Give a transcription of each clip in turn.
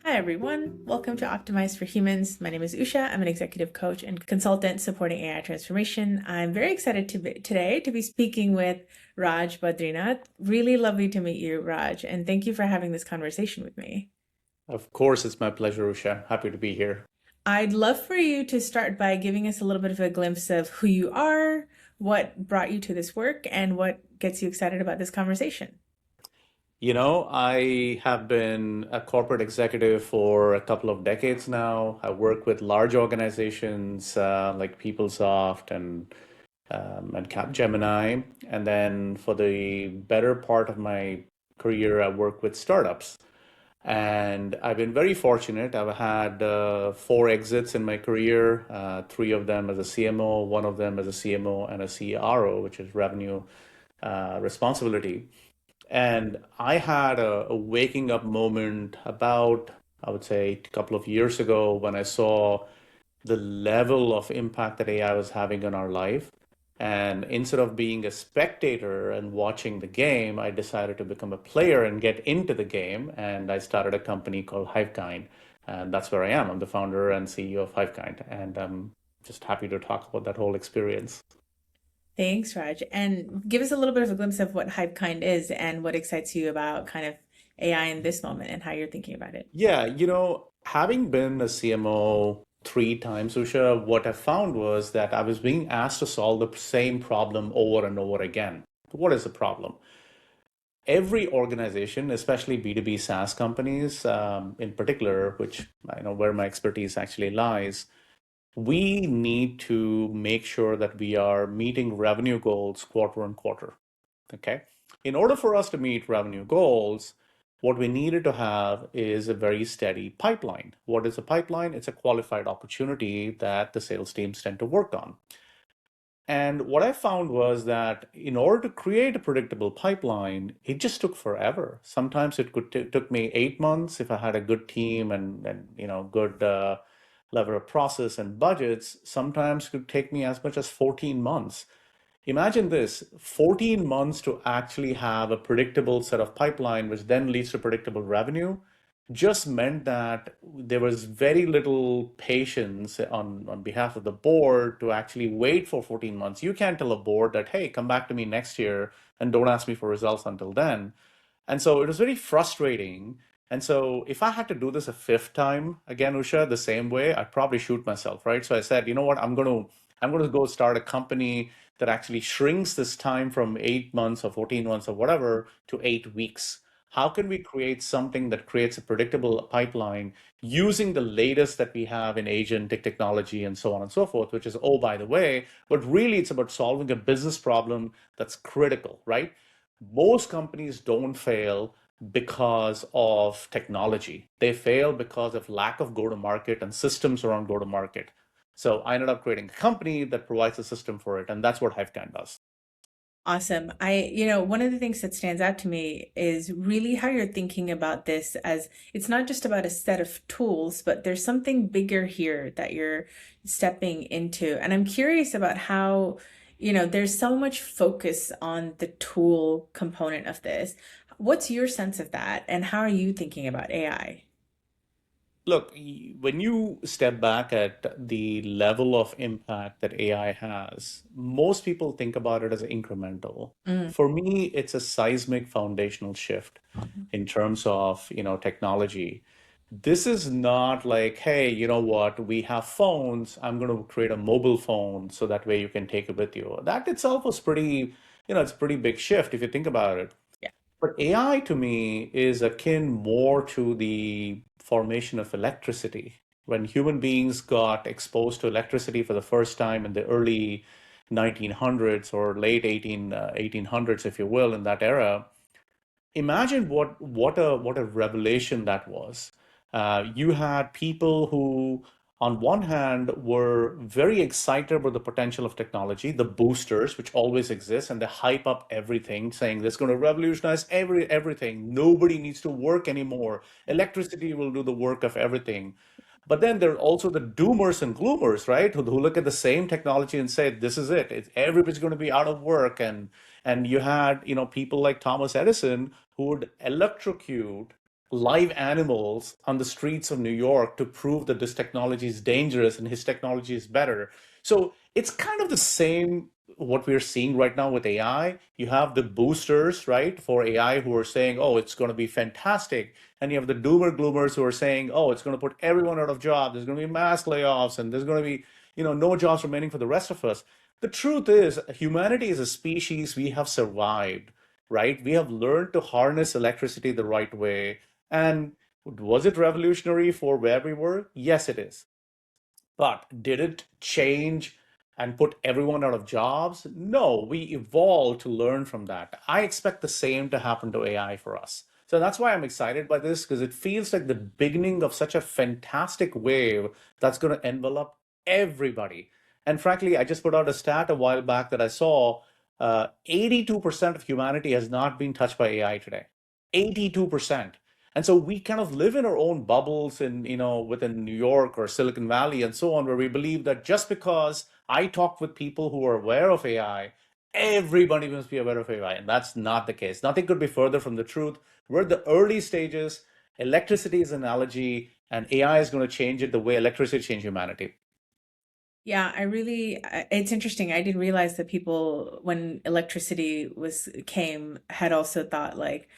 Hi, everyone. Welcome to Optimize for Humans. My name is Usha. I'm an executive coach and consultant supporting AI transformation. I'm very excited today to be speaking with Raj Badarinath. Really lovely to meet you, Raj, and thank you for having this conversation with me. Of course, it's my pleasure, Usha. Happy to be here. I'd love for you to start by giving us a little bit of a glimpse of who you are, what brought you to this work, and what gets you excited about this conversation. I have been a corporate executive for a couple of decades now. I work with large organizations like PeopleSoft and Capgemini. And then for the better part of my career, I work with startups. And I've been very fortunate. I've had four exits in my career, three of them as a CMO, one of them as a CMO, and a CRO, which is revenue responsibility. And I had a waking up moment about, I would say, a couple of years ago when I saw the level of impact that AI was having on our life. And instead of being a spectator and watching the game, I decided to become a player and get into the game. And I started a company called Hivekind. And that's where I am. I'm the founder and CEO of Hivekind. And I'm just happy to talk about that whole experience. Thanks, Raj. And give us a little bit of a glimpse of what Hivekind is and what excites you about kind of AI in this moment and how you're thinking about it. Yeah, having been a CMO three times, Usha, what I found was that I was being asked to solve the same problem over and over again. What is the problem? Every organization, especially B2B SaaS companies in particular, which I know where my expertise actually lies, we need to make sure that we are meeting revenue goals quarter on quarter. Okay. In order for us to meet revenue goals, what we needed to have is a very steady pipeline. What is a pipeline? It's a qualified opportunity that the sales teams tend to work on. And what I found was that in order to create a predictable pipeline, it just took forever. Sometimes it took me 8 months if I had a good team and good level of process and budgets. Sometimes it could take me as much as 14 months. Imagine this, 14 months to actually have a predictable set of pipeline, which then leads to predictable revenue, just meant that there was very little patience on behalf of the board to actually wait for 14 months. You can't tell a board that, hey, come back to me next year and don't ask me for results until then. And so it was very frustrating. And so if I had to do this a fifth time again, Usha, the same way, I'd probably shoot myself, right? So I said, you know what, I'm going to go start a company that actually shrinks this time from 8 months or 14 months or whatever to 8 weeks. How can we create something that creates a predictable pipeline using the latest that we have in agentic technology and so on and so forth, which is, oh, by the way, but really it's about solving a business problem that's critical, right? Most companies don't fail because of technology. They fail because of lack of go-to-market and systems around go-to-market. So I ended up creating a company that provides a system for it, and that's what Hivekind does. Awesome. One of the things that stands out to me is really how you're thinking about this as it's not just about a set of tools, but there's something bigger here that you're stepping into. And I'm curious about how, there's so much focus on the tool component of this. What's your sense of that, and how are you thinking about AI? Look, when you step back at the level of impact that AI has, most people think about it as incremental. Mm. For me, it's a seismic foundational shift in terms of, technology. This is not like, hey, you know what, we have phones, I'm going to create a mobile phone so that way you can take it with you. That itself was it's a pretty big shift if you think about it. Yeah. But AI to me is akin more to the formation of electricity. When human beings got exposed to electricity for the first time in the early 1900s or late 1800s, if you will, in that era, imagine what a revelation that was. You had people who, on one hand, were very excited about the potential of technology, the boosters, which always exist, and they hype up everything, saying this is going to revolutionize everything. Nobody needs to work anymore. Electricity will do the work of everything. But then there are also the doomers and gloomers, right? Who look at the same technology and say, this is it. Everybody's going to be out of work. And you had, people like Thomas Edison who would electrocute live animals on the streets of New York to prove that this technology is dangerous and his technology is better. So it's kind of the same what we're seeing right now with AI. You have the boosters, right, for AI who are saying, oh, it's going to be fantastic. And you have the doomer gloomers who are saying, oh, it's going to put everyone out of job. There's going to be mass layoffs and there's going to be, no jobs remaining for the rest of us. The truth is, humanity as a species, we have survived, right? We have learned to harness electricity the right way. And was it revolutionary for where we were? Yes, it is. But did it change and put everyone out of jobs? No, we evolved to learn from that. I expect the same to happen to AI for us. So that's why I'm excited by this because it feels like the beginning of such a fantastic wave that's going to envelop everybody. And frankly, I just put out a stat a while back that I saw 82% of humanity has not been touched by AI today. 82%. And so we kind of live in our own bubbles in, within New York or Silicon Valley and so on, where we believe that just because I talk with people who are aware of AI, everybody must be aware of AI. And that's not the case. Nothing could be further from the truth. We're at the early stages. Electricity is an analogy, and AI is going to change it the way electricity changed humanity. Yeah, it's interesting. I didn't realize that people, when electricity came, had also thought like,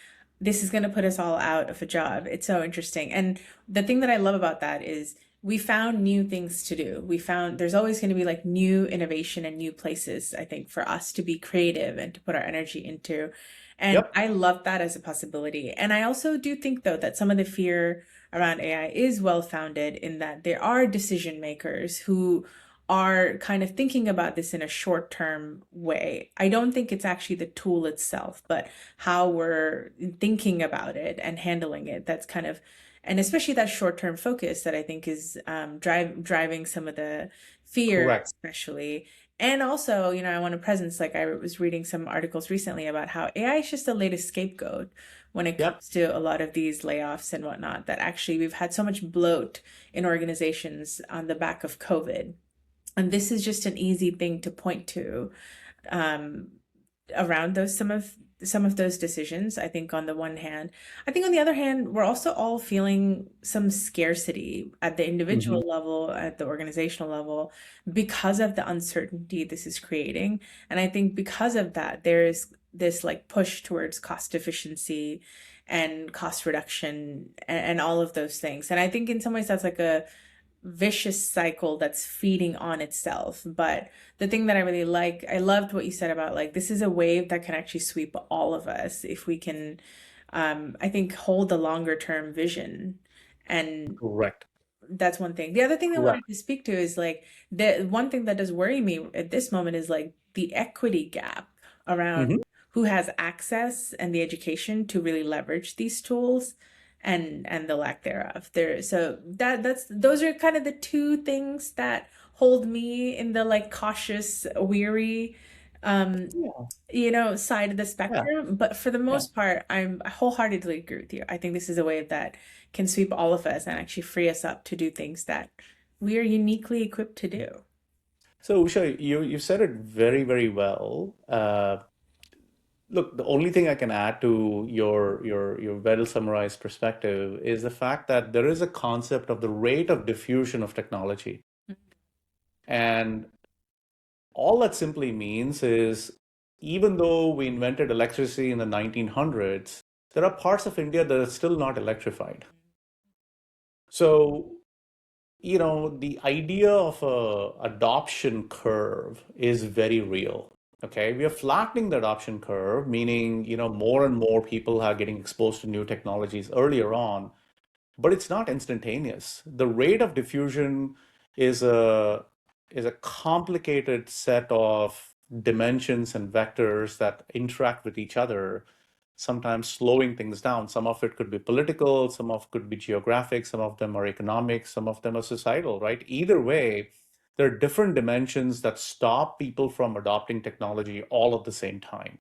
this is going to put us all out of a job. It's so interesting. And the thing that I love about that is we found new things to do. We found there's always going to be like new innovation and new places, I think, for us to be creative and to put our energy into. And Yep, I love that as a possibility. And I also do think, though, that some of the fear around AI is well founded in that there are decision makers who are kind of thinking about this in a short term way. I don't think it's actually the tool itself, but how we're thinking about it and handling it. That's kind of, and especially that short term focus that I think is driving some of the fear, correct. especially. And also, I want a presence. Like I was reading some articles recently about how AI is just the latest scapegoat when it Yep, comes to a lot of these layoffs and whatnot, that actually we've had so much bloat in organizations on the back of COVID, and this is just an easy thing to point to, um, around some of those decisions. I think on the one hand, I think on the other hand, we're also all feeling some scarcity at the hmm, individual level, at the organizational level, because of the uncertainty this is creating. And I think because of that, there's this like push towards cost efficiency and cost reduction and all of those things. And I think in some ways that's like a vicious cycle that's feeding on itself. But the thing that I really like, I loved what you said about like this is a wave that can actually sweep all of us if we can, I think, hold the longer term vision. And correct. that's one thing. The other thing I Correct. wanted to speak to is like the one thing that does worry me at this moment is like the equity gap around Hmm. who has access and the education to really leverage these tools, and the lack thereof. So that's those are kind of the two things that hold me in the like cautious, weary, um, Yeah, side of the yeah, spectrum. But for the yeah. most part, I wholeheartedly agree with you. I think this is a wave that can sweep all of us and actually free us up to do things that we are uniquely equipped to do. So, Usha, you said it very, very well. Look, the only thing I can add to your well summarized perspective is the fact that there is a concept of the rate of diffusion of technology. And all that simply means is even though we invented electricity in the 1900s, there are parts of India that are still not electrified. So, the idea of a adoption curve is very real. Okay, we are flattening the adoption curve, meaning, more and more people are getting exposed to new technologies earlier on, but it's not instantaneous. The rate of diffusion is a complicated set of dimensions and vectors that interact with each other, sometimes slowing things down. Some of it could be political, some of it could be geographic, some of them are economic, some of them are societal, right? Either way, there are different dimensions that stop people from adopting technology all at the same time.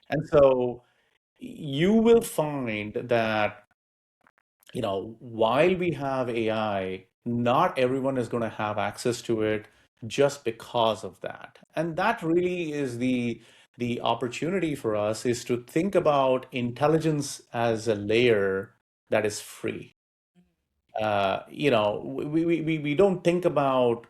And so you will find that while we have AI, not everyone is going to have access to it just because of that. And that really is the opportunity for us is to think about intelligence as a layer that is free. We don't think about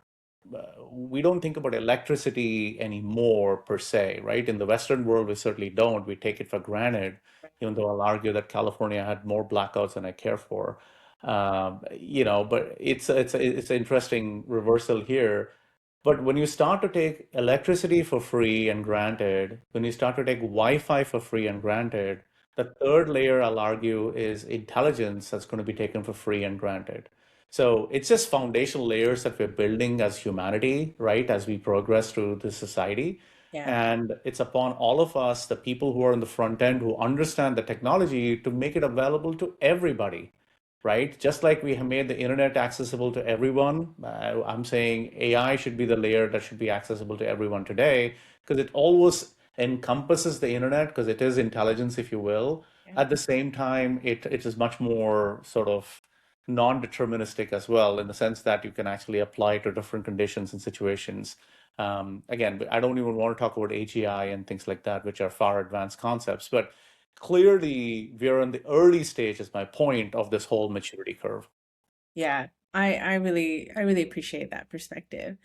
electricity anymore per se, right? In the Western world, we certainly don't. We take it for granted, even though I'll argue that California had more blackouts than I care for. But it's an interesting reversal here. But when you start to take electricity for free and granted, when you start to take Wi-Fi for free and granted, the third layer, I'll argue, is intelligence that's going to be taken for free and granted. So it's just foundational layers that we're building as humanity, right, as we progress through the society. Yeah. And it's upon all of us, the people who are in the front end who understand the technology, to make it available to everybody, right? Just like we have made the internet accessible to everyone, I'm saying AI should be the layer that should be accessible to everyone today, because it always encompasses the internet, because it is intelligence, if you will. Yeah. At the same time, it is much more sort of non-deterministic as well, in the sense that you can actually apply it to different conditions and situations. Again, I don't even want to talk about AGI and things like that, which are far advanced concepts, but clearly we're in the early stage, is my point, of this whole maturity curve. Yeah, I really appreciate that perspective.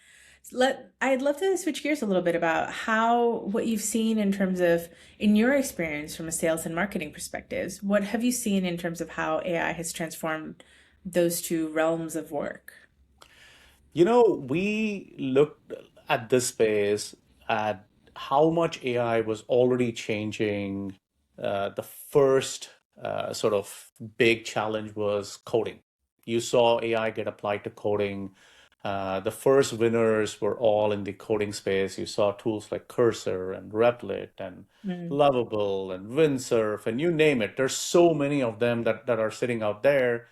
I'd love to switch gears a little bit about how what you've seen in terms of in your experience from a sales and marketing perspectives. What have you seen in terms of how AI has transformed those two realms of work? We looked at this space at how much AI was already changing. The first sort of big challenge was coding. You saw AI get applied to coding. The first winners were all in the coding space. You saw tools like Cursor and Replit and Mm, Lovable and Windsurf and you name it. There's so many of them that are sitting out there.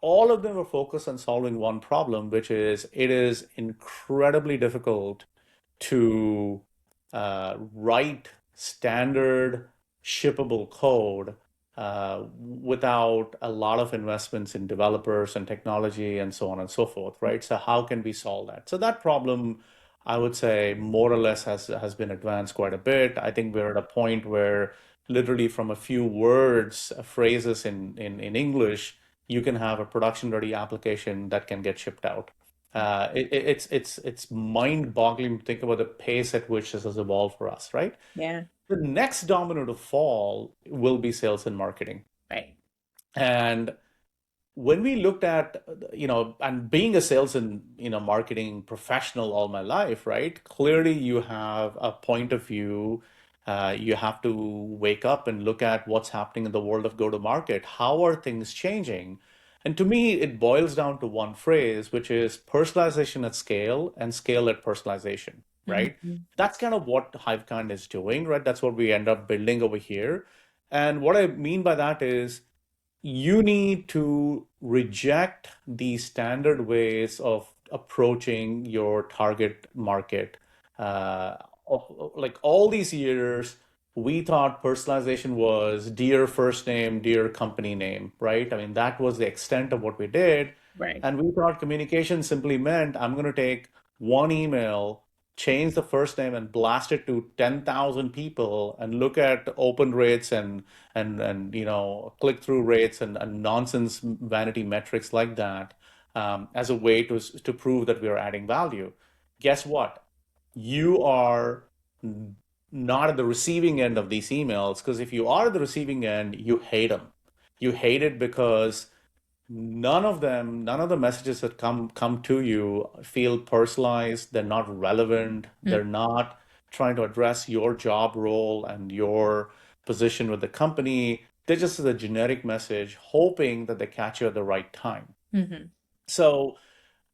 All of them are focused on solving one problem, which is it is incredibly difficult to write standard shippable code without a lot of investments in developers and technology and so on and so forth, right? So how can we solve that? So that problem, I would say, more or less has been advanced quite a bit. I think we're at a point where literally from a few words, phrases in English, you can have a production ready application that can get shipped out. It's mind-boggling to think about the pace at which this has evolved for us, right? yeah, The next domino to fall will be sales and marketing. right. And when we looked at, and being a sales and, marketing professional all my life, right? Clearly you have a point of view. You have to wake up and look at what's happening in the world of go-to-market. How are things changing? And to me, it boils down to one phrase, which is personalization at scale and scale at personalization, right? Mhm. That's kind of what Hivekind is doing, right? That's what we end up building over here. And what I mean by that is, you need to reject the standard ways of approaching your target market. Uh, like all these years, we thought personalization was dear first name, dear company name, right? I mean, that was the extent of what we did. Right. And we thought communication simply meant I'm going to take one email, change the first name, and blast it to 10,000 people and look at open rates and click-through rates and nonsense vanity metrics like that, as a way to prove that we are adding value. Guess what? You are not at the receiving end of these emails, because if you are at the receiving end, you hate them. You hate it because none of the messages that come to you feel personalized. They're not relevant. Mm, They're not trying to address your job role and your position with the company. They're just a generic message, hoping that they catch you at the right time. mhm. So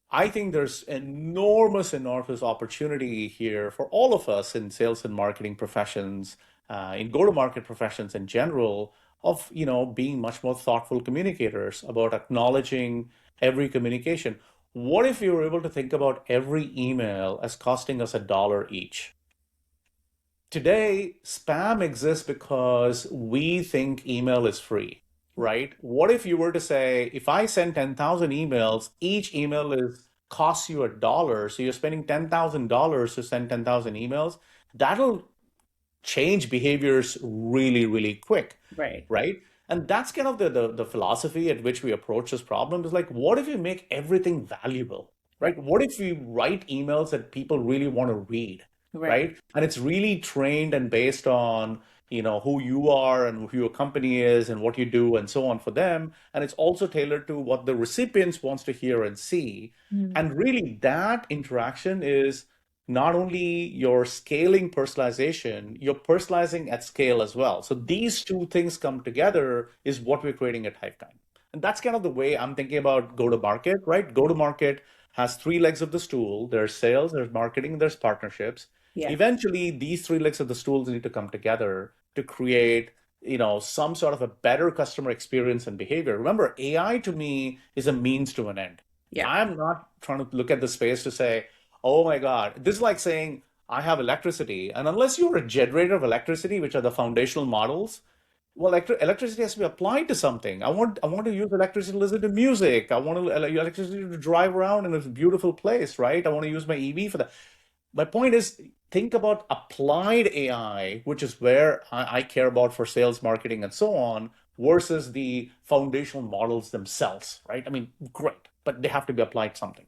I think there's enormous opportunity here for all of us in sales and marketing professions, in go-to-market professions in general, of being much more thoughtful communicators about acknowledging every communication. What if we were able to think about every email as costing us $1 each? Today, spam exists because we think email is free, right? What if you were to say, if I send 10,000 emails, each email is costs you $1, so you're spending $10,000 to send 10,000 emails. That'll change behaviors really, really quick, Right. right? And that's kind of the philosophy at which we approach this problem is like, what if we make everything valuable, right? Right. What if we write emails that people really want to read, Right. right? And it's really trained and based on, who you are and who your company is and what you do and so on for them. And it's also tailored to what the recipients wants to hear and see. Mm. And really that interaction is not only you're scaling personalization, you're personalizing at scale as well. So these two things come together is what we're creating at Hivekind. And that's kind of the way I'm thinking about go to market, right? Go to market has three legs of the stool. There's sales, there's marketing, there's partnerships. Yeah. Eventually, these three legs of the stools need to come together to create, some sort of a better customer experience and behavior. Remember, AI to me is a means to an end. Yeah. I'm not trying to look at the space to say, oh my God, this is like saying I have electricity. And unless you're a generator of electricity, which are the foundational models, well, electricity has to be applied to something. I want to use electricity to listen to music. I want to electricity to drive around in a beautiful place, right? I want to use my EV for that. My point is, think about applied AI, which is where I care about for sales, marketing, and so on, versus the foundational models themselves, right? I mean, great, but they have to be applied to something.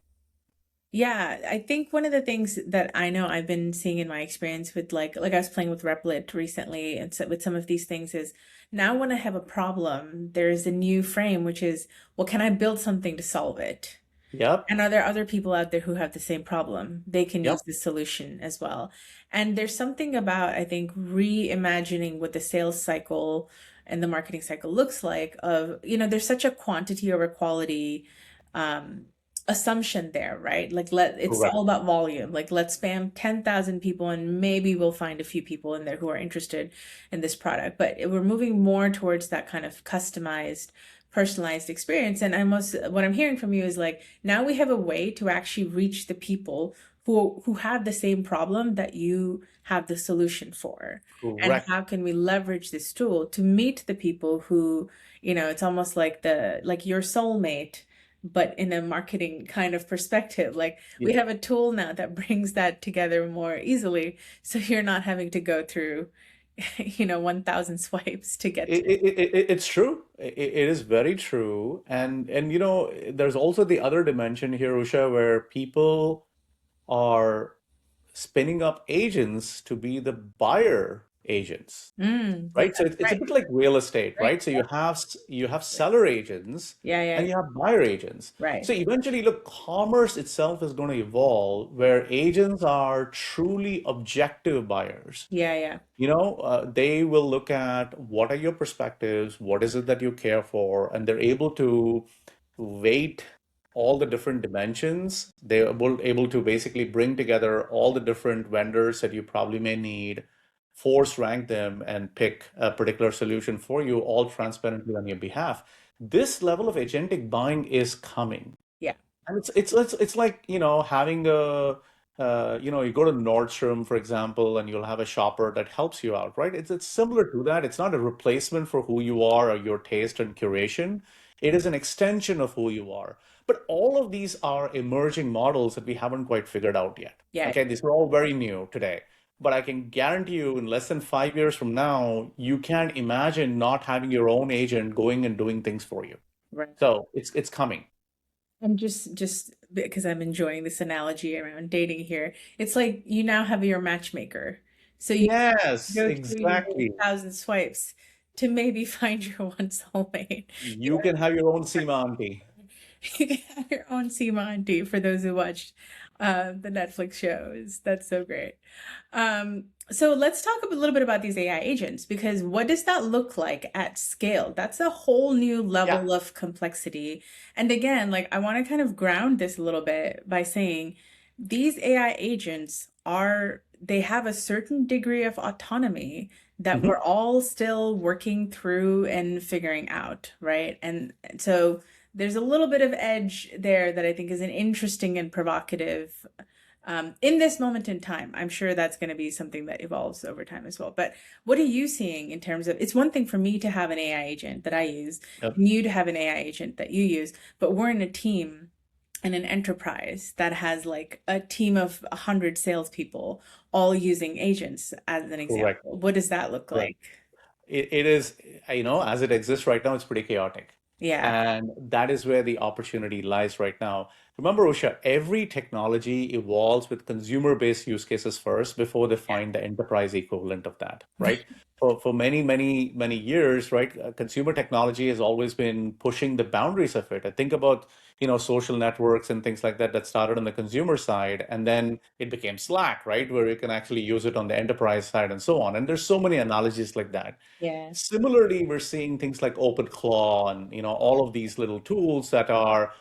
Yeah, I think one of the things that I know I've been seeing in my experience with like I was playing with Replit recently and so with some of these things is now when I have a problem, there's a new frame which is, well, can I build something to solve it? Yep, And are there other people out there who have the same problem? They can yep, use this solution as well. And there's something about, I think, reimagining what the sales cycle and the marketing cycle looks like of, there's such a quantity over quality um, assumption there, right? Like it's correct. all about volume. Like let's spam 10,000 people and maybe we'll find a few people in there who are interested in this product. But we're moving more towards that kind of customized personalized experience. And what I'm hearing from you is like now we have a way to actually reach the people who have the same problem that you have the solution for. And Correct. how can we leverage this tool to meet the people who, it's almost like your soulmate, but in a marketing kind of perspective. Like we have a tool now that brings that together more easily. So you're not having to go through 1,000 swipes to get to. It's true. It is very true. And there's also the other dimension here, Usha, where people are spinning up agents to be the buyer agents, right? So That's it's a right. bit like real estate, Right. right? So you have seller agents Yeah, yeah, and you have buyer agents. right. So eventually, look, commerce itself is going to evolve where agents are truly objective buyers. Yeah, yeah. They will look at what are your perspectives, what is it that you care for, and they're able to weight all the different dimensions. They're able to basically bring together all the different vendors that you probably may need, force rank them, and pick a particular solution for you, all transparently on your behalf. This level of agentic buying is coming. Yeah. And it's like, having you go to Nordstrom, for example, and you'll have a shopper that helps you out, right? It's similar to that. It's not a replacement for who you are or your taste and curation. It is an extension of who you are. But all of these are emerging models that we haven't quite figured out yet. Yeah. Okay, these are all very new today. But I can guarantee you, in less than 5 years from now, you can't imagine not having your own agent going and doing things for you. Right. So it's coming. And just because I'm enjoying this analogy around dating here, it's like you now have your matchmaker. So you Yes, go through your exactly. 1,000 swipes to maybe find your one soulmate. You can have your own SEMA auntie. You can have your own Simanti for those who watched the Netflix shows. That's so great. So let's talk a little bit about these AI agents because what does that look like at scale? That's a whole new Yeah. level of complexity. And again, like I want to kind of ground this a little bit by saying these AI agents they have a certain degree of autonomy that Mhm. we're all still working through and figuring out, right? And so there's a little bit of edge there that I think is an interesting and provocative in this moment in time. I'm sure that's going to be something that evolves over time as well. But what are you seeing in terms of it's one thing for me to have an AI agent that I use, Yep. and you to have an AI agent that you use, but we're in a team and an enterprise that has like a team of 100 salespeople all using agents as an Correct. example. What does that look Correct. like? it is, as it exists right now, it's pretty chaotic. Yeah. And that is where the opportunity lies right now. Remember, Usha, every technology evolves with consumer-based use cases first before they find the enterprise equivalent of that, right? For many, many, many years, right, consumer technology has always been pushing the boundaries of it. I think about, social networks and things like that that started on the consumer side, and then it became Slack, right, where you can actually use it on the enterprise side and so on. And there's so many analogies like that. Yeah. Similarly, we're seeing things like OpenClaw and all of these little tools that are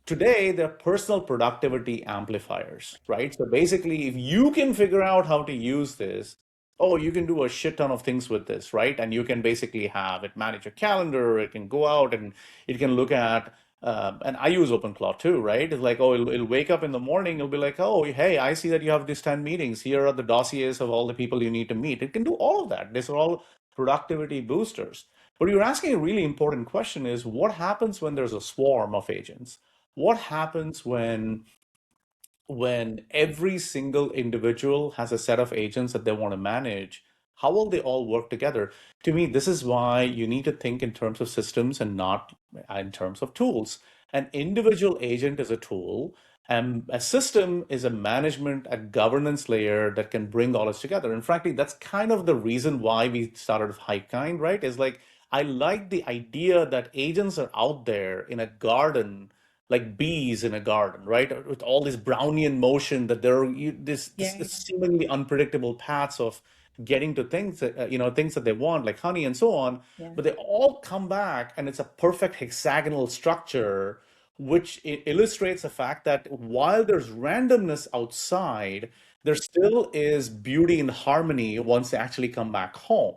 today they're personal productivity amplifiers, right? So basically, if you can figure out how to use this, oh, you can do a shit ton of things with this, right? And you can basically have it manage your calendar, it can go out and it can look at, and I use OpenClaw too, right? It's like, oh, it'll wake up in the morning, it'll be like, oh, hey, I see that you have these 10 meetings. Here are the dossiers of all the people you need to meet. It can do all of that. These are all productivity boosters. But you're asking a really important question is what happens when there's a swarm of agents? What happens when every single individual has a set of agents that they want to manage? How will they all work together? To me, this is why you need to think in terms of systems and not in terms of tools. An individual agent is a tool, and a system is a management, a governance layer that can bring all this together. And frankly, that's kind of the reason why we started with Hivekind, right? Is like I like the idea that agents are out there in a garden like bees in a garden, right? With all this Brownian motion that there are this Yeah. seemingly unpredictable paths of getting to things that, things that they want, like honey and so on. Yeah. But they all come back, and it's a perfect hexagonal structure, which illustrates the fact that while there's randomness outside, there still is beauty and harmony once they actually come back home.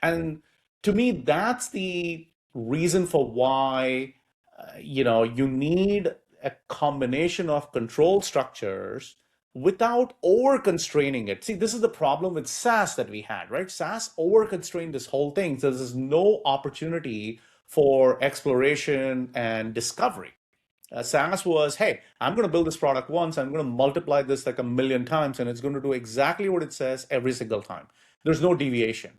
And to me, that's the reason for why you need a combination of control structures without over constraining it. See, this is the problem with SaaS that we had, right? SaaS over constrained this whole thing. So there's no opportunity for exploration and discovery. SaaS was, hey, I'm going to build this product once, I'm going to multiply this like a million times, and it's going to do exactly what it says every single time. There's no deviation.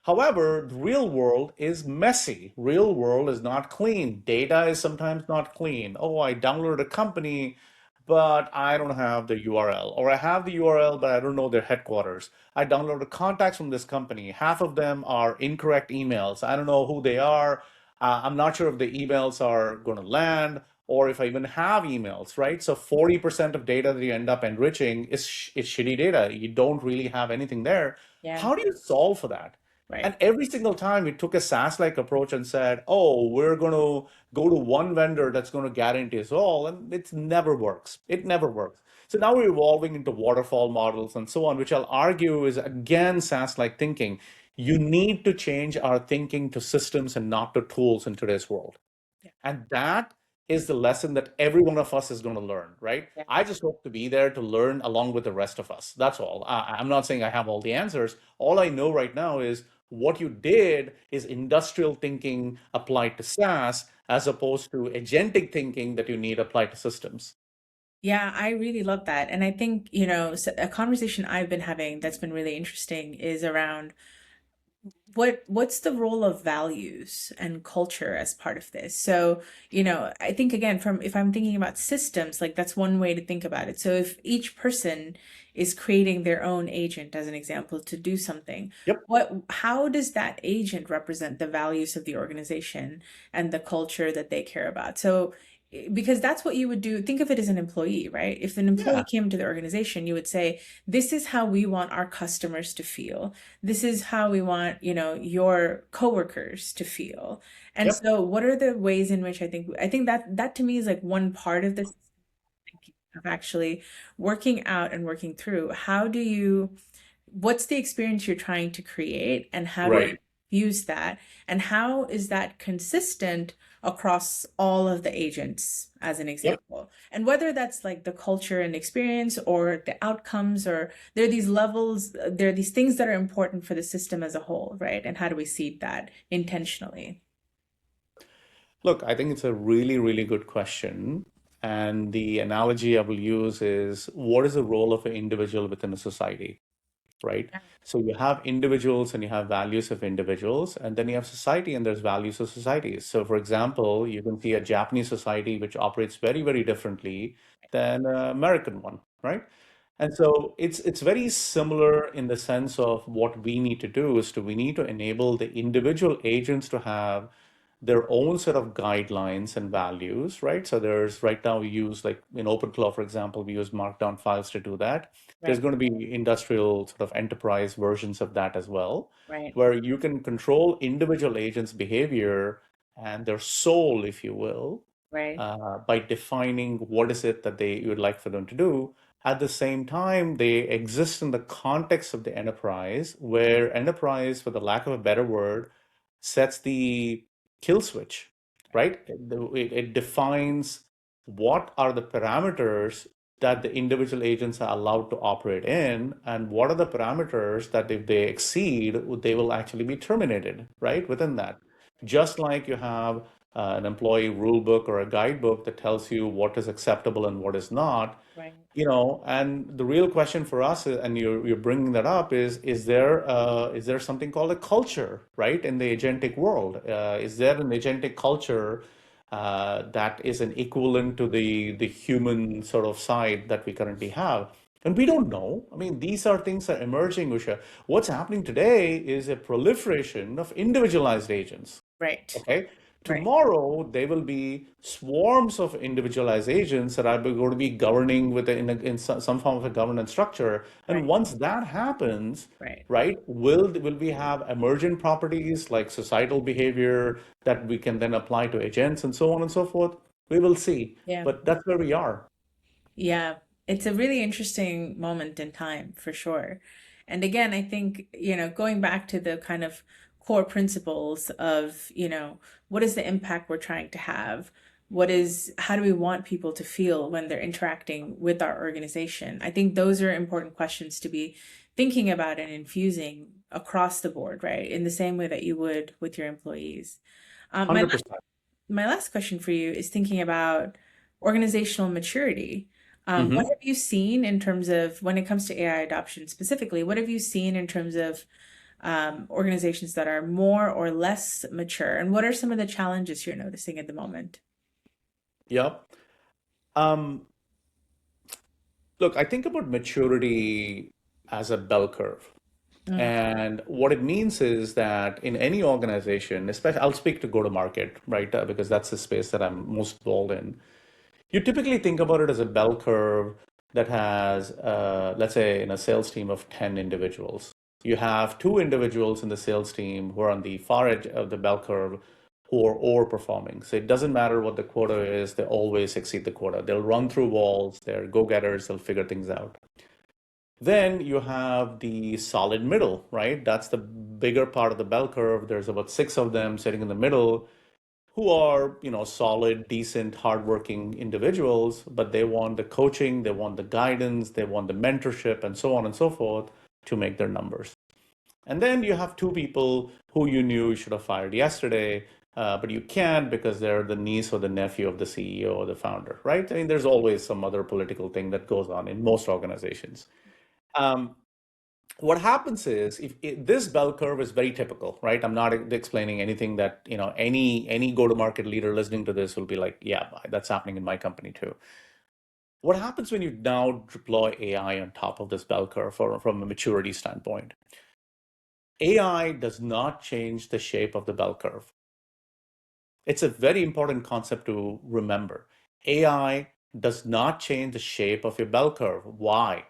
However, the real world is messy. Real world is not clean. Data is sometimes not clean. Oh, I downloaded a company, but I don't have the URL. Or I have the URL, but I don't know their headquarters. I downloaded contacts from this company. Half of them are incorrect emails. I don't know who they are. I'm not sure if the emails are going to land or if I even have emails, right? So 40% of data that you end up enriching is shitty data. You don't really have anything there. Yeah. How do you solve for that? Right. And every single time we took a SaaS-like approach and said, oh, we're going to go to one vendor that's going to guarantee us all. And it never works. It never works. So now we're evolving into waterfall models and so on, which I'll argue is again SaaS-like thinking. You need to change our thinking to systems and not to tools in today's world. Yeah. And that is the lesson that every one of us is going to learn, right? Yeah. I just hope to be there to learn along with the rest of us. That's all. I'm not saying I have all the answers. All I know right now is what you did is industrial thinking applied to SaaS as opposed to agentic thinking that you need applied to systems. Yeah, I really love that. And I think, a conversation I've been having that's been really interesting is around what's the role of values and culture as part of this. So I think again, from if I'm thinking about systems, like that's one way to think about it. So if each person is creating their own agent as an example to do something, Yep. how does that agent represent the values of the organization and the culture that they care about? So because that's what you would do. Think of it as an employee, right? If an employee Yeah. came to the organization, you would say, this is how we want our customers to feel. This is how we want, your coworkers to feel. And Yep. so what are the ways in which I think that to me is like one part of this thinking of actually working out and working through. What's the experience you're trying to create and how do Right. you use that? And how is that consistent across all of the agents, as an Yep. example? And whether that's like the culture and experience or the outcomes, or there are these levels, there are these things that are important for the system as a whole, right? And how do we seed that intentionally? Look, I think it's a really, really good question. And the analogy I will use is what is the role of an individual within a society? right? Yeah. So you have individuals and you have values of individuals, and then you have society and there's values of societies. So, for example, you can see a Japanese society which operates very, very differently than an American one, right? And so it's very similar in the sense of what we need to do is to we need to enable the individual agents to have their own set of guidelines and values, right? So there's right now we use like in OpenClaw, for example, we use Markdown files to do that. There's Right. going to be industrial sort of enterprise versions of that as well, Right. where you can control individual agents' behavior and their soul, if you will, Right. by defining what is it that you would like for them to do. At the same time, they exist in the context of the enterprise, where enterprise, for the lack of a better word, sets the kill switch, right? It defines what are the parameters that the individual agents are allowed to operate in, and what are the parameters that if they exceed, they will actually be terminated, right? Within that. Just like you have an employee rule book or a guidebook that tells you what is acceptable and what is not, Right. and the real question for us, and you're bringing that up, is there something called a culture, right, in the agentic world? Is there an agentic culture that is an equivalent to the human sort of side that we currently have? And we don't know. I mean, these are things that are emerging, Usha. What's happening today is a proliferation of individualized agents. Right. Okay. Right. Tomorrow, there will be swarms of individualized agents that are going to be governing in some form of a governance structure. And Right. once that happens, Right. right, will we have emergent properties like societal behavior that we can then apply to agents and so on and so forth? We will see. Yeah. But that's where we are. Yeah, it's a really interesting moment in time for sure. And again, I think, going back to the kind of core principles of, what is the impact we're trying to have? How do we want people to feel when they're interacting with our organization? I think those are important questions to be thinking about and infusing across the board, right? In the same way that you would with your employees. My 100%. My last question for you is thinking about organizational maturity. What Mhm. have you seen in terms of when it comes to AI adoption specifically? What have you seen in terms of organizations that are more or less mature? And what are some of the challenges you're noticing at the moment? Yep. Um, Look, I think about maturity as a bell curve. Mm, And what it means is that in any organization, especially I'll speak to go to market, right? Because that's the space that I'm most involved in. You typically think about it as a bell curve that has, let's say, in a sales team of 10 individuals. You have two individuals in the sales team who are on the far edge of the bell curve who are overperforming. So it doesn't matter what the quota is, they always exceed the quota. They'll run through walls, they're go-getters, they'll figure things out. Then you have the solid middle, right? That's the bigger part of the bell curve. There's about six of them sitting in the middle who are, solid, decent, hardworking individuals, but they want the coaching, they want the guidance, they want the mentorship, and so on and so forth to make their numbers. And then you have two people who you knew you should have fired yesterday, but you can't because they're the niece or the nephew of the CEO or the founder, right? I mean, there's always some other political thing that goes on in most organizations. Um, what happens is if this bell curve is very typical, right? I'm not explaining anything that any go-to-market leader listening to this will be like, yeah, that's happening in my company too. What happens when you now deploy AI on top of this bell curve from a maturity standpoint? AI does not change the shape of the bell curve. It's a very important concept to remember. AI does not change the shape of your bell curve. Why?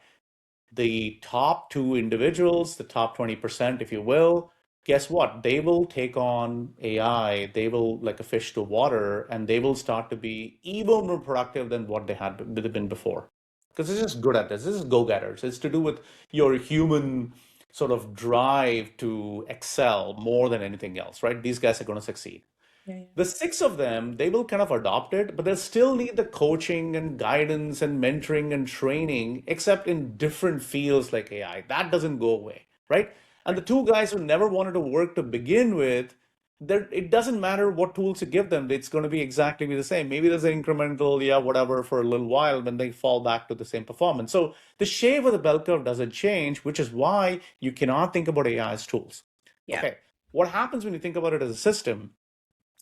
The top two individuals, the top 20%, if you will, guess what? They will take on AI, they will, like a fish to water, and they will start to be even more productive than what they had been before. Because it's just good at this. This is go-getters. It's to do with your human sort of drive to excel more than anything else, right? These guys are going to succeed. yeah, yeah. The six of them, they will kind of adopt it, but they'll still need the coaching and guidance and mentoring and training, except in different fields like AI. That doesn't go away, right? And the Right. two guys who never wanted to work to begin with, there, it doesn't matter what tools you give them, it's going to be exactly the same. Maybe there's an incremental, yeah, whatever, for a little while, then they fall back to the same performance. So the shape of the bell curve doesn't change, which is why you cannot think about AI as tools. Yeah, Okay, what happens when you think about it as a system?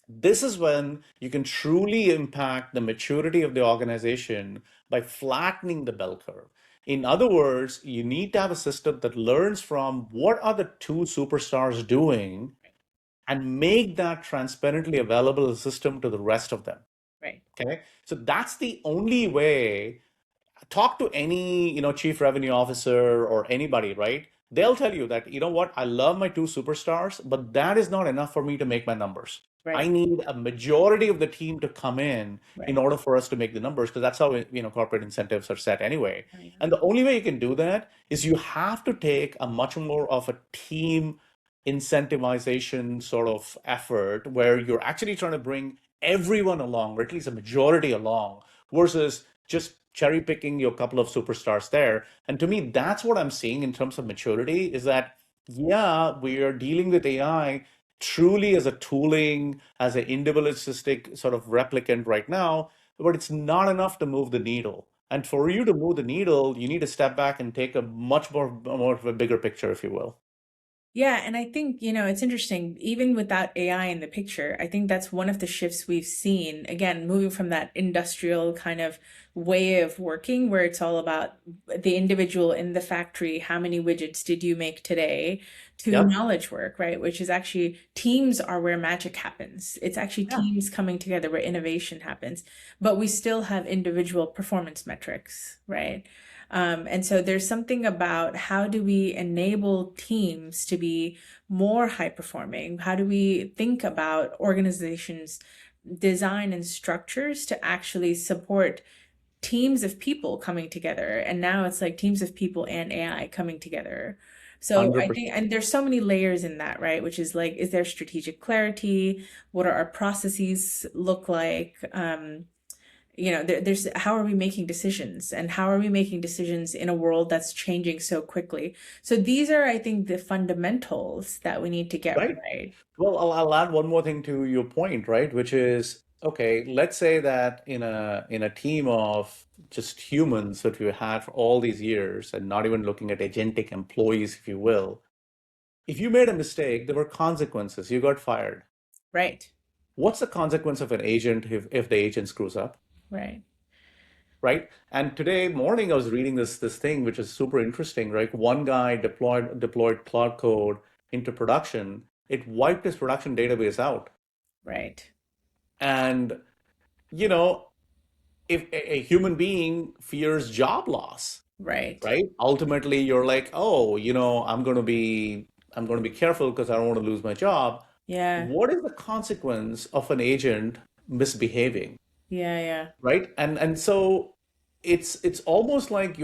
This is when you can truly impact the maturity of the organization by flattening the bell curve. In other words, you need to have a system that learns from what are the two superstars doing and make that transparently available as a system to the rest of them. right, Okay. So that's the only way. Talk to any, chief revenue officer or anybody, right? They'll tell you that, you know what, I love my two superstars, but that is not enough for me to make my numbers. I right, need a majority of the team to come in right. order for us to make the numbers, because that's how, corporate incentives are set anyway. Oh, yeah. And the only way you can do that is you have to take a much more of a team incentivization sort of effort where you're actually trying to bring everyone along, or at least a majority along, versus just cherry picking your couple of superstars there. And to me, that's what I'm seeing in terms of maturity is that, yeah, we are dealing with AI truly as a tooling, as an individualistic sort of replicant right now, but it's not enough to move the needle. And for you to move the needle, you need to step back and take a much more of a bigger picture, if you will. Yeah, and I think, it's interesting, even without AI in the picture, I think that's one of the shifts we've seen. Again, moving from that industrial kind of way of working where it's all about the individual in the factory, how many widgets did you make today, to Yep. knowledge work, right? Which is actually teams are where magic happens. It's actually Yeah. teams coming together where innovation happens, but we still have individual performance metrics, right? And so there's something about how do we enable teams to be more high performing? How do we think about organizations' design and structures to actually support teams of people coming together? And now it's like teams of people and AI coming together. So I think, 100%. and there's so many layers in that, right? Which is like, is there strategic clarity? What are our processes look like? There's how are we making decisions and how are we making decisions in a world that's changing so quickly? So these are, I think, the fundamentals that we need to get Right. right. Well, I'll add one more thing to your point, right? Which is, okay, let's say that in a team of just humans that we had for all these years, and not even looking at agentic employees, if you will, if you made a mistake, there were consequences. You got fired. Right, What's the consequence of an agent if the agent screws up, right, right? And today morning I was reading this thing which is super interesting, right? One guy deployed Cloud Code into production. It wiped his production database out. right, And, you know, if a human being fears job loss, right. right? Ultimately, you're like, oh, I'm going to be careful because I don't want to lose my job. Yeah, What is the consequence of an agent misbehaving, yeah, yeah, right? And so it's almost like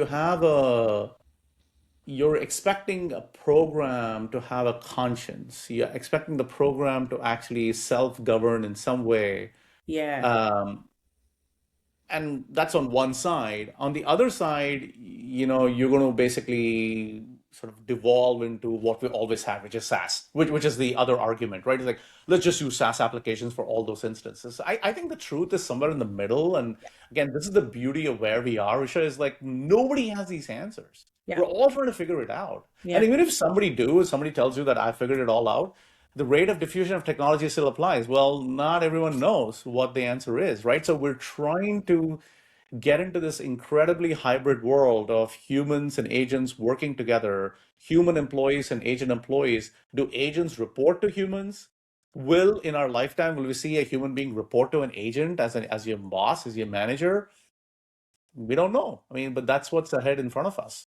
you're expecting a program to have a conscience. You're expecting the program to actually self-govern in some way. yeah, Um, and that's on one side. On the other side, you're going to basically sort of devolve into what we always had, which is SaaS, which is the other argument, right? It's like, let's just use SaaS applications for all those instances. I think the truth is somewhere in the middle. And again, this is the beauty of where we are, Risha, is like nobody has these answers. yeah, We're all trying to figure it out. And yeah, even if somebody tells you that I figured it all out, the rate of diffusion of technology still applies. Well, not everyone knows what the answer is, right? So we're trying to get into this incredibly hybrid world of humans and agents working together, human employees and agent employees. Do agents report to humans? In our lifetime, will we see a human being report to an agent as your boss, as your manager? We don't know. I mean, but that's what's ahead in front of us.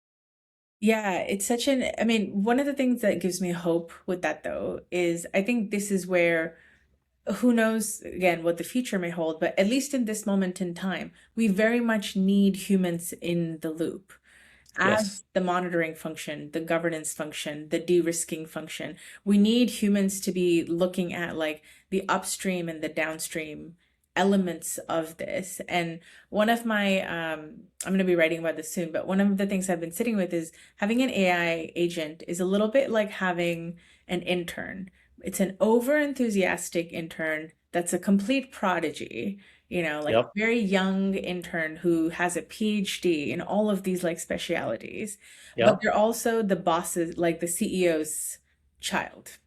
yeah. It's such an, I mean, one of the things that gives me hope with that though is I think this is where who knows again what the future may hold, but at least in this moment in time, we very much need humans in the loop Yes. as the monitoring function, the governance function, the de-risking function. We need humans to be looking at like the upstream and the downstream elements of this. And one of my I'm going to be writing about this soon, but one of the things I've been sitting with is having an AI agent is a little bit like having an intern. It's an over enthusiastic intern that's a complete prodigy, like Yep. very young intern who has a PhD in all of these like specialities, but Yep. they're also the bosses, like the CEO's child.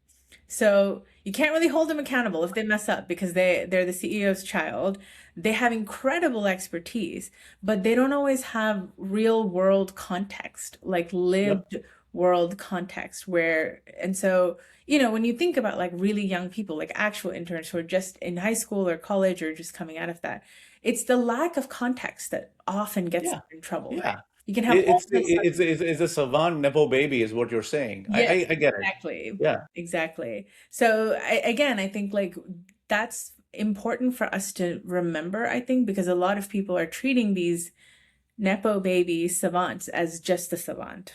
So you can't really hold them accountable if they mess up because they're the CEO's child. They have incredible expertise, but they don't always have real world context, like Yep. lived world context where, and so, when you think about like really young people, like actual interns who are just in high school or college or just coming out of that, it's the lack of context that often gets them Yeah. in trouble, right? Yeah. You can have It, all it's this like it's a savant nepo baby is what you're saying. yes, I get it. exactly. Yeah. Exactly. So again, I think like that's important for us to remember, I think, because a lot of people are treating these Nepo baby savants as just a savant,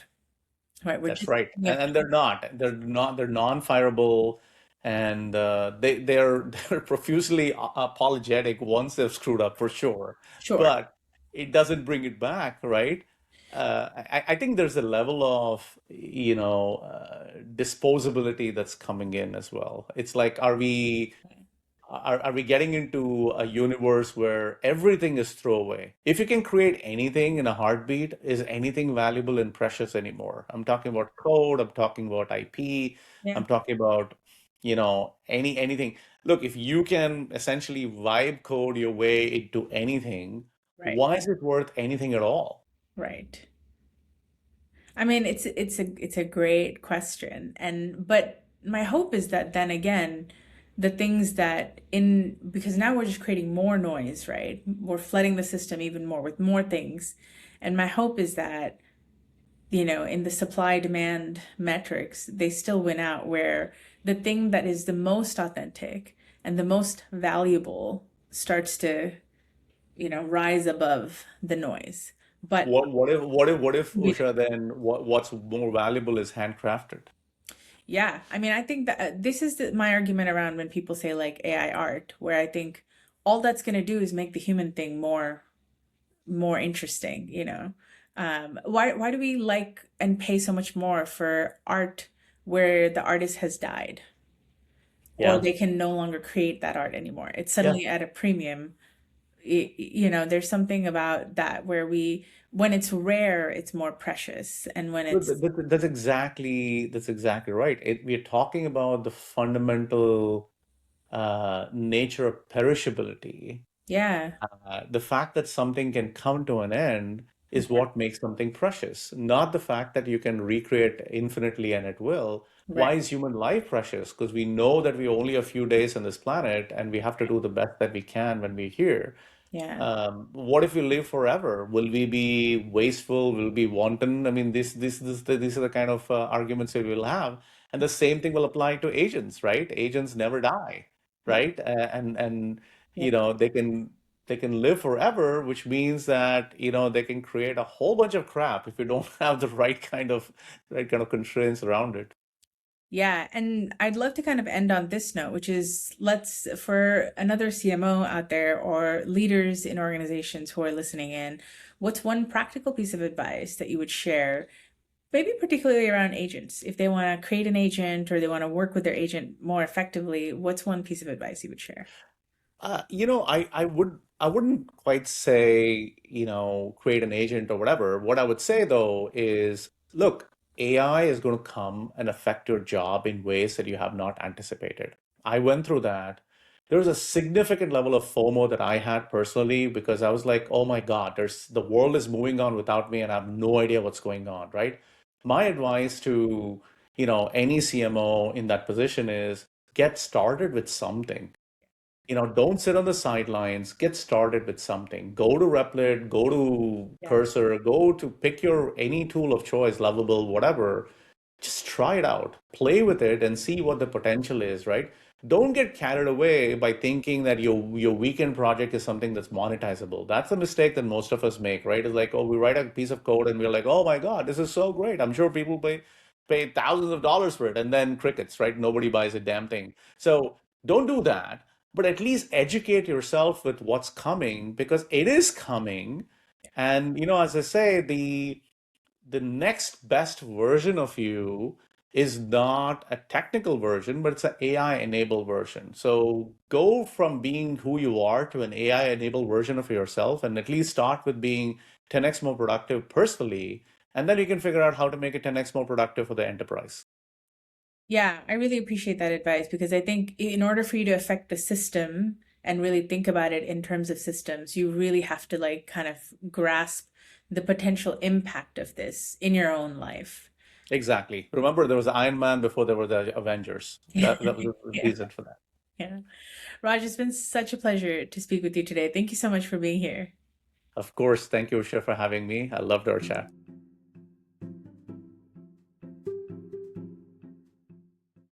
right? We're That's just right, giving and they're not. They're non-fireable, and they're they're profusely apologetic once they've screwed up for sure. sure. But it doesn't bring it back, right? I think there's a level of disposability that's coming in as well. It's like, are we getting into a universe where everything is throwaway? If you can create anything in a heartbeat, is anything valuable and precious anymore? I'm talking about code, I'm talking about IP, Yeah, I'm talking about, anything. Look, if you can essentially vibe code your way into anything, right, why is it worth anything at all? right. I mean, it's a great question. And but my hope is that then again, the things that in because now we're just creating more noise, right? We're flooding the system even more with more things. And my hope is that, in the supply demand metrics, they still win out where the thing that is the most authentic and the most valuable starts to, rise above the noise. But What if you Usha, then what's more valuable is handcrafted? Yeah, I mean, I think that this is my argument around when people say like AI art, where I think all that's going to do is make the human thing more interesting, why do we like and pay so much more for art where the artist has died or Yeah. they can no longer create that art anymore? It's Yeah. suddenly at a premium. There's something about that where when it's rare, it's more precious, and when No, it's that's exactly right. We're talking about the fundamental nature of perishability. yeah, The fact that something can come to an end is what makes something precious, not the fact that you can recreate infinitely and at will. Why right, is human life precious? Because we know that we only a few days on this planet, and we have to do the best that we can when we're here. yeah, What if we live forever? Will we be wasteful? Will we be wanton? I mean, these are the kind of arguments that we'll have. And the same thing will apply to agents, right? Agents never die, yeah, right? And yeah. they can live forever, which means that they can create a whole bunch of crap if you don't have the right kind of constraints around it. Yeah, and I'd love to kind of end on this note, which is for another CMO out there or leaders in organizations who are listening in, what's one practical piece of advice that you would share, maybe particularly around agents? If they want to create an agent or they want to work with their agent more effectively, what's one piece of advice you would share? I wouldn't quite say, create an agent or whatever. What I would say though is, look, AI is going to come and affect your job in ways that you have not anticipated. I went through that. There was a significant level of FOMO that I had personally because I was like, oh my God, the world is moving on without me and I have no idea what's going on, right? My advice to, any CMO in that position is get started with something. Don't sit on the sidelines. Get started with something. Go to Replit, go to Yeah, Cursor, go to pick your any tool of choice, Lovable, whatever. Just try it out, play with it, and see what the potential is, right? Don't get carried away by thinking that your weekend project is something that's monetizable. That's a mistake that most of us make, right? It's like, oh, we write a piece of code and we're like, oh my God, this is so great. I'm sure people pay thousands of dollars for it, and then crickets, right? Nobody buys a damn thing. So don't do that, but at least educate yourself with what's coming because it is coming. And as I say, the next best version of you is not a technical version, but it's an AI enabled version. So go from being who you are to an AI enabled version of yourself, and at least start with being 10x more productive personally. And then you can figure out how to make it 10x more productive for the enterprise. Yeah, I really appreciate that advice because I think in order for you to affect the system and really think about it in terms of systems, you really have to like kind of grasp the potential impact of this in your own life. Exactly. Remember, there was Iron Man before there were the Avengers. That was the Yeah, reason for that. yeah. Raj, it's been such a pleasure to speak with you today. Thank you so much for being here. Of course. Thank you, Usha, for having me. I loved our chat.